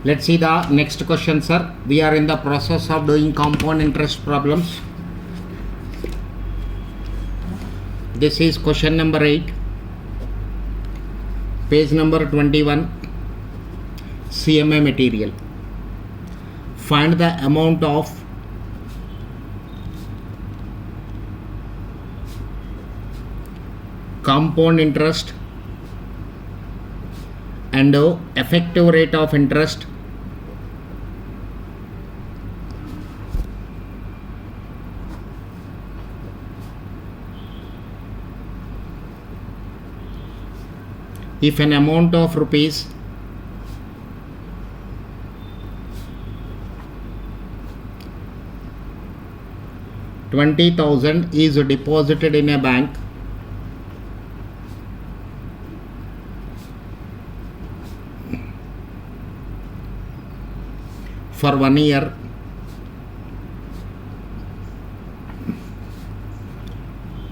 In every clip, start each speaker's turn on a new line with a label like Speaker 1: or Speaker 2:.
Speaker 1: Let's see the next question, sir. We are in the process of doing compound interest problems. This is question number 8, page number 21, CMA material. Find the amount of compound interest and effective rate of interest if an amount of rupees 20,000 is deposited in a bank for 1 year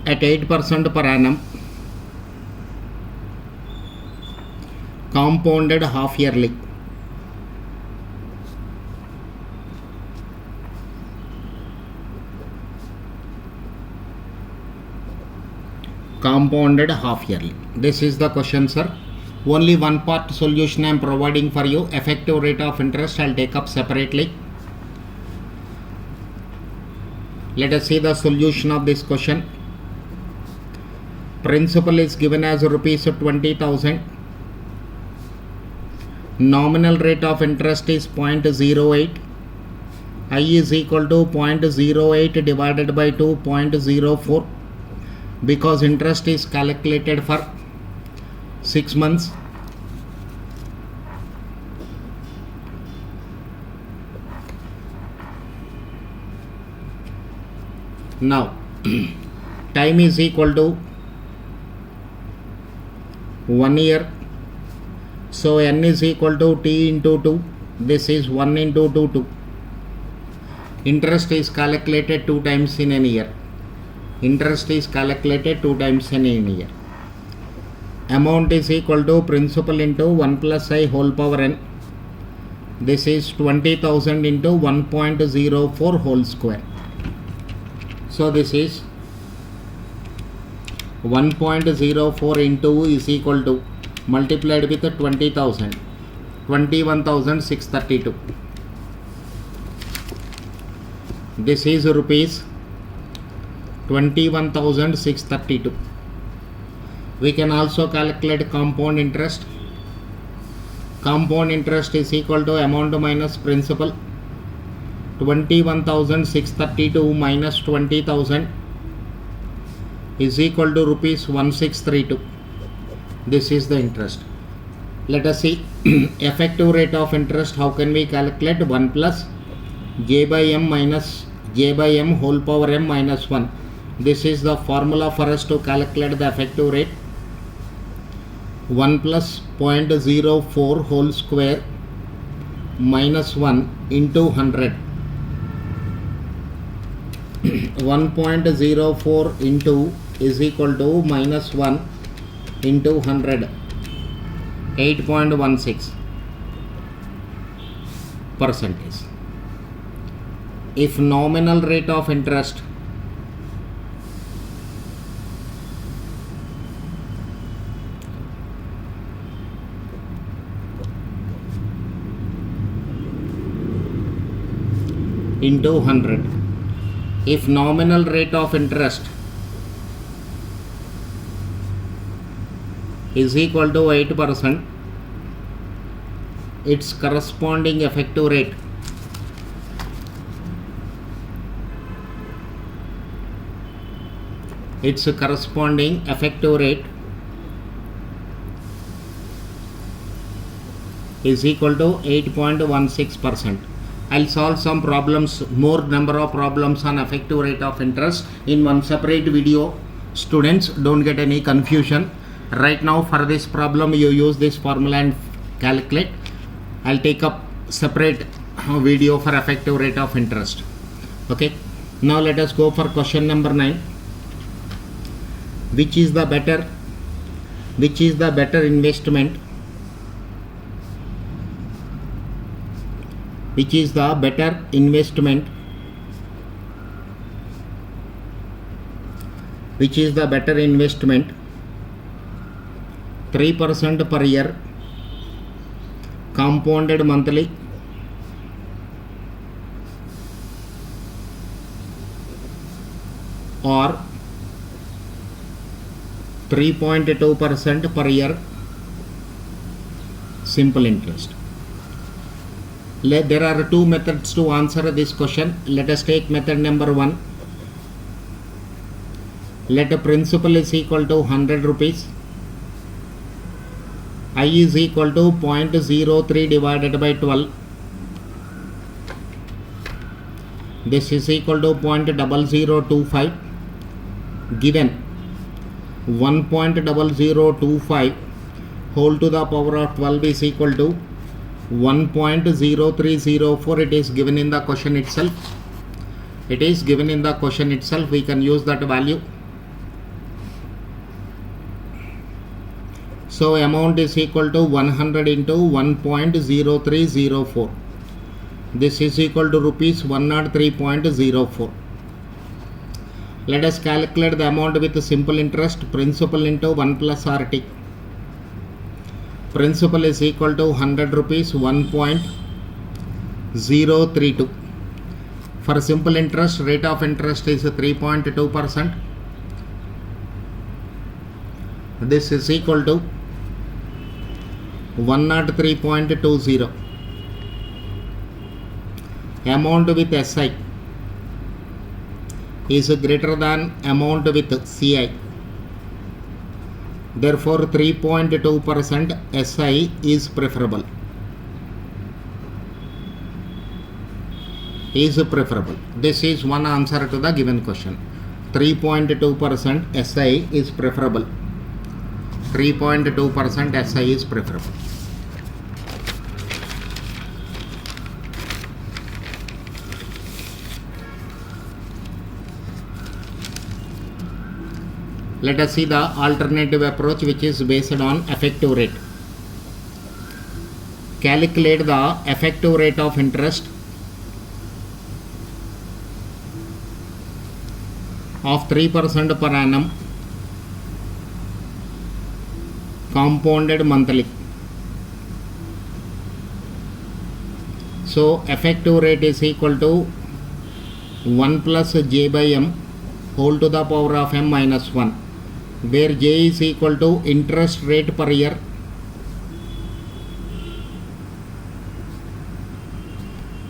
Speaker 1: at 8% per annum, compounded half yearly. Compounded half yearly. This is the question, sir. Only one part solution I am providing for you. Effective rate of interest I will take up separately. Let us see the solution of this question. Principal is given as rupees 20,000. Nominal rate of interest is 0.08. I is equal to 0.08 divided by 2.04 because interest is calculated for 6 months. Now time is equal to 1 year, so n is equal to t into 2. This is 1 into 2. Interest is calculated 2 times in a year. Interest is calculated 2 times in a year. Amount is equal to principal into 1 plus I whole power n. This is 20,000 into 1.04 whole square. So this is 1.04 into is equal to multiplied with 20,000, 21,632. This is rupees 21,632. We can also calculate compound interest. Compound interest is equal to amount minus principal. 21,632 minus 20,000 is equal to rupees 1632. This is the interest. Let us see effective rate of interest. How can we calculate? 1 plus j by m minus j by m whole power m minus 1. This is the formula for us to calculate the effective rate. 1 plus 0.04 whole square minus 1 into 100. 1.04 into is equal to minus 1 into 100, 8.16 percentage. If nominal rate of interest into 100, if nominal rate of interest is equal to 8%, its corresponding effective rate is equal to 8.16%. I'll solve some problems, more number of problems on effective rate of interest in one separate video. Students, don't get any confusion. Right now for this problem you use this formula and calculate. I'll take up separate video for effective rate of interest. Okay, now let us go for question number 9. Which is the better investment which is the better investment, which is the better investment, 3% per year compounded monthly, or 3.2% per year simple interest. There are two methods to answer this question. Let us take method number 1. Let principal is equal to 100 rupees. I is equal to 0.03 divided by 12. This is equal to 0.0025. Given 1.0025 whole to the power of 12 is equal to 1.0304. It is given in the question itself. It is given in the question itself. We can use that value. So amount is equal to 100 into 1.0304. This is equal to rupees 103.04. Let us calculate the amount with simple interest. Principal into 1 plus RT. Principal is equal to 100 rupees, 1.032. For simple interest, rate of interest is 3.2%. This is equal to 103.20. Amount with SI is greater than amount with CI. Therefore 3.2% SI is preferable. This is one answer to the given question. 3.2% SI is preferable. 3.2% SI is preferable. Let us see the alternative approach, which is based on effective rate. Calculate the effective rate of interest of 3% per annum compounded monthly. So effective rate is equal to 1 plus j by m whole to the power of m minus 1, where j is equal to interest rate per year,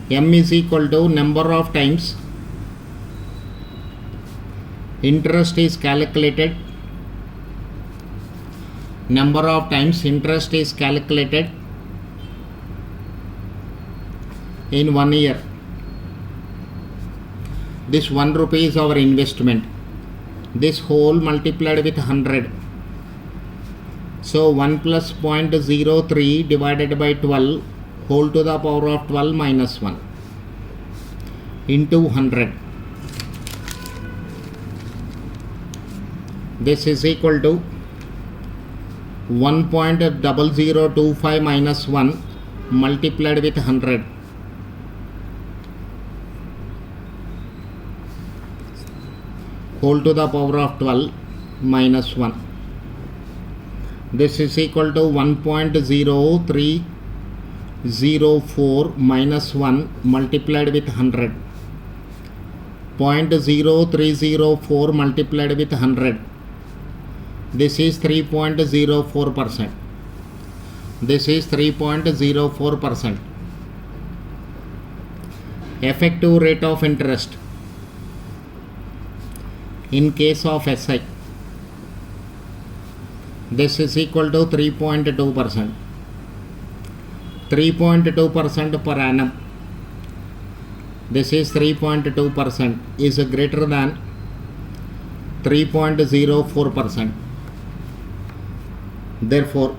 Speaker 1: m is equal to number of times interest is calculated, number of times interest is calculated in 1 year. This 1 rupee is our investment. This whole multiplied with 100. So 1 plus 0.03 divided by 12 whole to the power of 12 minus 1 into 100. This is equal to 1.0025 minus 1 multiplied with 100. Whole to the power of 12 minus 1. This is equal to 1.0304 minus 1 multiplied with 100. 0.0304 multiplied with 100. This is 3.04%. This is 3.04%. Effective rate of interest in case of SI. This is equal to 3.2%. 3.2% per annum. This is 3.2% is greater than 3.04%. Therefore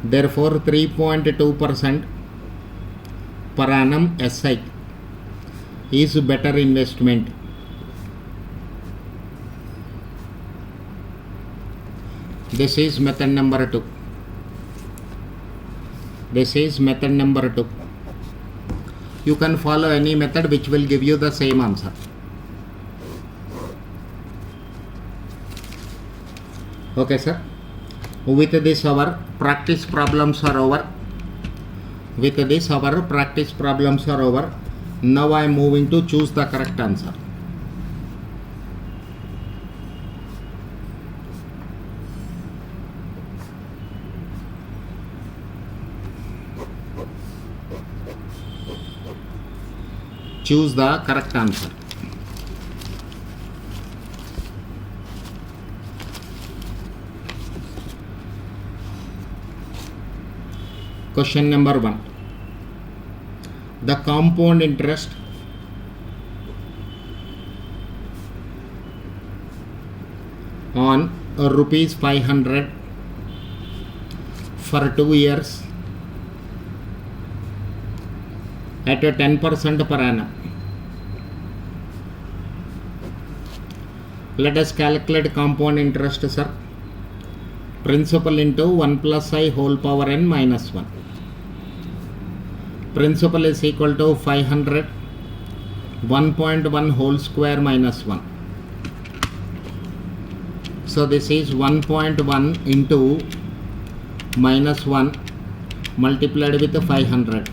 Speaker 1: 3.2% per annum SI is better investment. This is method number 2. This is method number 2. You can follow any method which will give you the same answer. Okay, sir. With this, our practice problems are over. With this, our practice problems are over. Now I am moving to choose the correct answer. Choose the correct answer. Question number 1. The compound interest on rupees 500 for 2 years at a 10% per annum. Let us calculate compound interest, sir. Principal into 1 plus I whole power n minus 1. Principal is equal to 500, 1.1 whole square minus 1. So this is 1.1 into minus 1 multiplied with 500,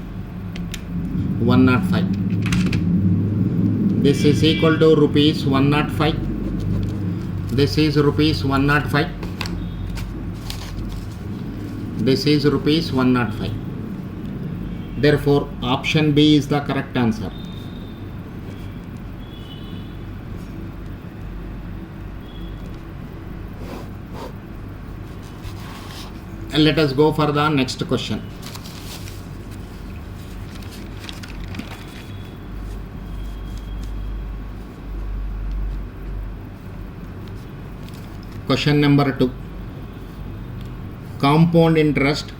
Speaker 1: 105. This is equal to rupees 105. This is rupees 105. This is rupees 105. Therefore, option B is the correct answer. And let us go for the next question. Question number 2. Compound interest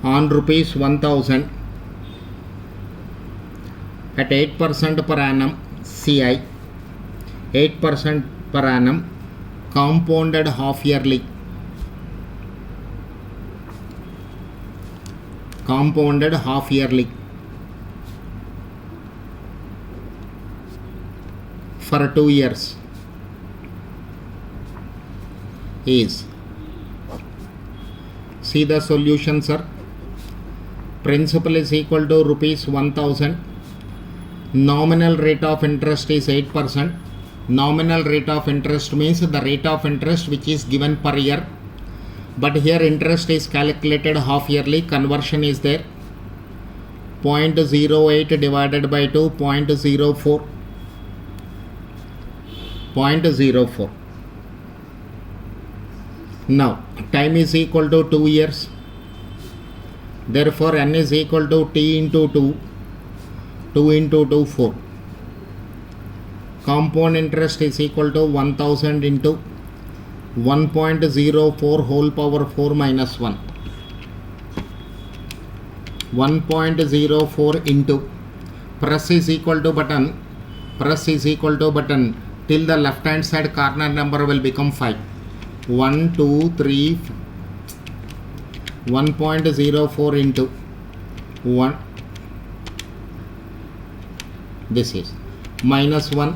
Speaker 1: on rupees 1000 at 8% per annum CI, 8% per annum, compounded half yearly. Compounded half yearly for 2 years is, see the solution, sir. Principal is equal to rupees 1000. Nominal rate of interest is 8%. Nominal rate of interest means the rate of interest which is given per year, but here interest is calculated half yearly. Conversion is there. 0.08 divided by 2, 0.04. 0.04. Now time is equal to 2 years. Therefore n is equal to t into 2. 2 into 2, 4. Compound interest is equal to 1000 into 1.04 whole power 4 minus 1. 1.04 into, press is equal to button, press is equal to button, till the left hand side corner number will become 5. 1, 2, 3, 1.04 into 1, this is minus 1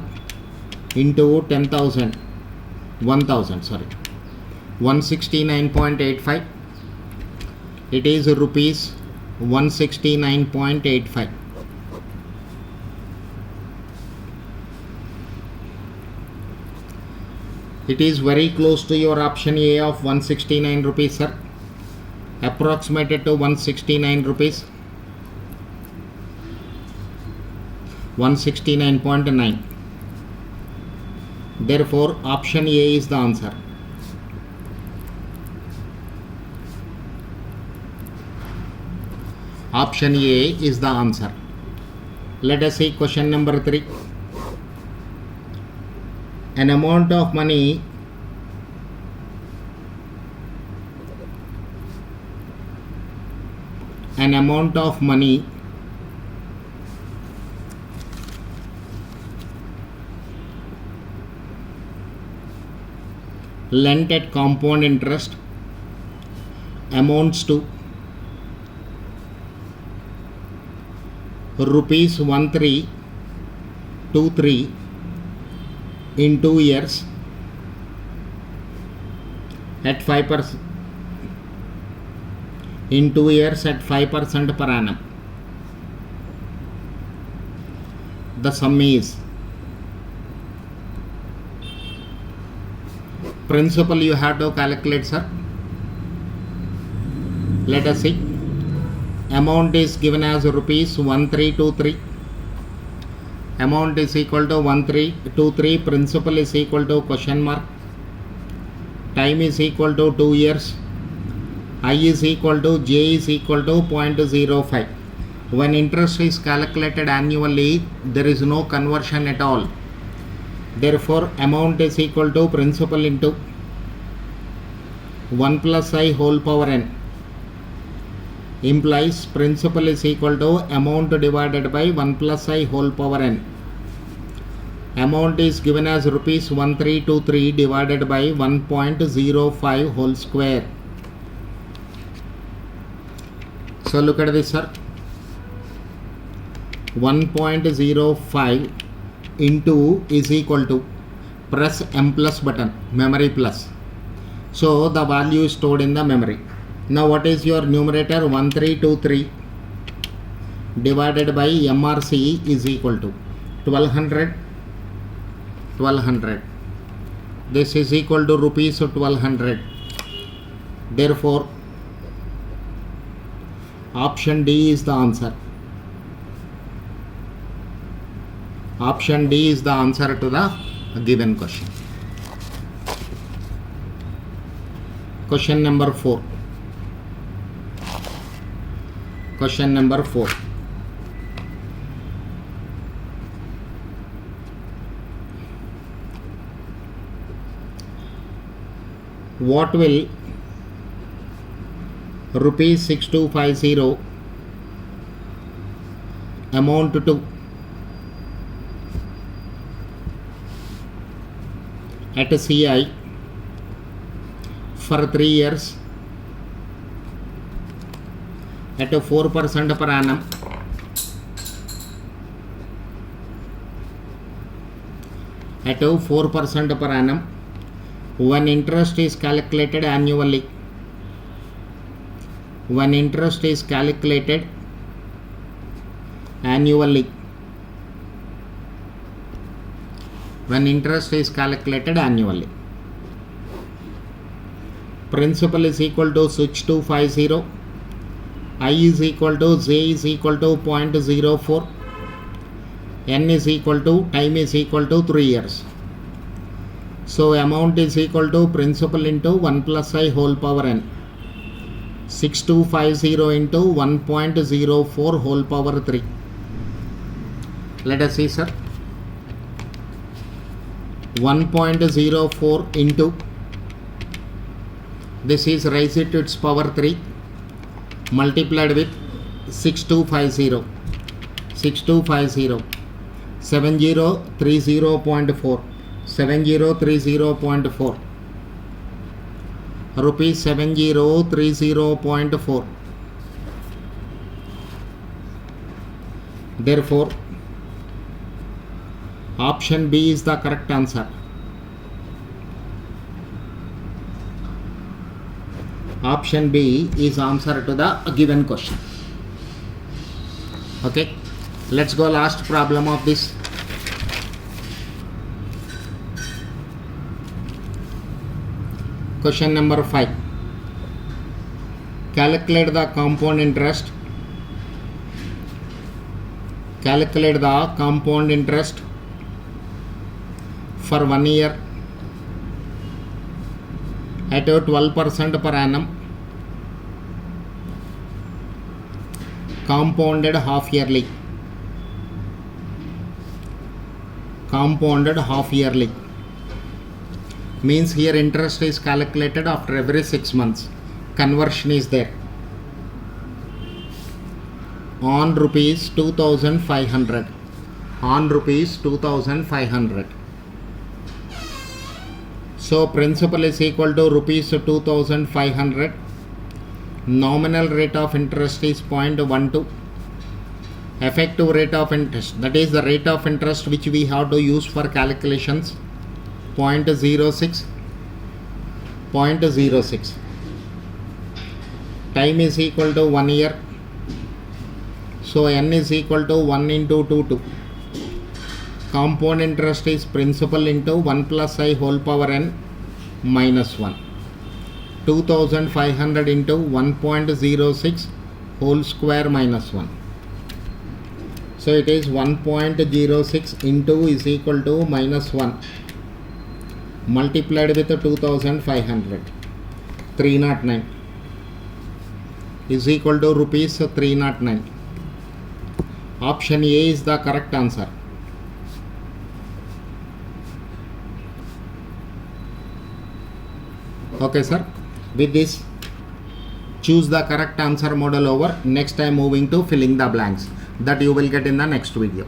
Speaker 1: into 10,000, 1000, sorry, 169.85. It is rupees 169.85. It is very close to your option A of 169 rupees, sir. Approximated to 169 rupees. 169.9. Therefore, option A is the answer. Option A is the answer. Let us see question number 3. An amount of money lent at compound interest amounts to rupees 1323 in 2 years at 5%, in 2 years at 5% per annum. The sum is, principal you have to calculate, sir. Let us see. Amount is given as rupees 1323. Amount is equal to 1323. Principal is equal to question mark. Time is equal to 2 years. I is equal to J is equal to 0.05. When interest is calculated annually, there is no conversion at all. Therefore, amount is equal to principal into 1 plus I whole power n, implies principal is equal to amount divided by 1 plus I whole power n. Amount is given as rupees 1323 divided by 1.05 whole square. So look at this, sir. 1.05 into is equal to, press M plus button, memory plus. So the value is stored in the memory. Now what is your numerator? 1323 divided by MRC is equal to 1200. This is equal to rupees 1200. Therefore, option D is the answer. Option D is the answer to the given question. Question number 4. Question number 4. What will rupees 6250 amount to at a CI for 3 years at a 4% per annum at a 4% per annum when interest is calculated annually. When interest is calculated annually. When interest is calculated annually. Principal is equal to 6250. I is equal to J is equal to 0.04. N is equal to, time is equal to 3 years. So amount is equal to principal into 1 plus I whole power n. 6250 into 1.04 whole power 3. Let us see, sir. 1.04 into, this is raise it to its power 3 multiplied with 6250. 7030.4. 7030.4 rupees 7030.4. Therefore, option B is the correct answer. Option B is answer to the given question. Okay, let's go last problem of this. Question number 5. Calculate the compound interest. Calculate the compound interest for 1 year at a 12% per annum, compounded half yearly. Compounded half yearly means here interest is calculated after every 6 months. Conversion is there on rupees 2500. On rupees 2500. So principal is equal to rupees 2500 Nominal rate of interest is 0.12. Effective rate of interest, that is the rate of interest which we have to use for calculations, 0.06. 0.06. Time is equal to 1 year. So n is equal to 1 into 2. Compound interest is principal into 1 plus I whole power n minus 1. 2500 into 1.06 whole square minus 1. So it is 1.06 into is equal to minus 1 multiplied with 2500. 309 is equal to rupees 309. Option A is the correct answer. Okay, sir. With this, choose the correct answer model over. Next time moving to filling the blanks that you will get in the next video.